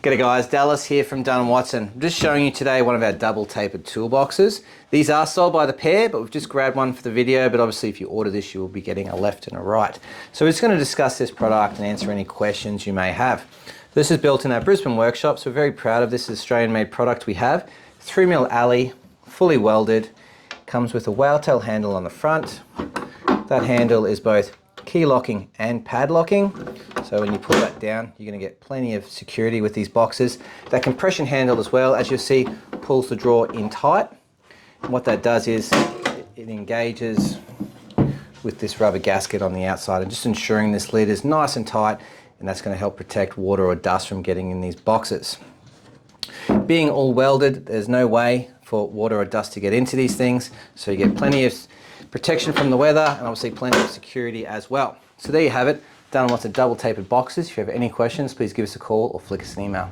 G'day guys, Dallas here from Dunn & Watson. I'm just showing you today one of our double tapered toolboxes. These are sold by the pair, but we've just grabbed one for the video, but obviously if you order this you will be getting a left and a right. So we're just going to discuss this product and answer any questions you may have. This is built in our Brisbane workshop, so we're very proud of this Australian made product we have. 3mm alley, fully welded, comes with a whale tail handle on the front. That handle is both key locking and padlocking, so when you pull that down you're going to get plenty of security with these boxes. That compression handle as well, as you'll see, pulls the drawer in tight, and what that does is it engages with this rubber gasket on the outside and just ensuring this lid is nice and tight, and that's going to help protect water or dust from getting in these boxes. Being all welded, there's no way for water or dust to get into these things, so you get plenty of protection from the weather and obviously plenty of security as well. So there you have it, Dunn & Watson double tapered boxes. If you have any questions, please give us a call or flick us an email.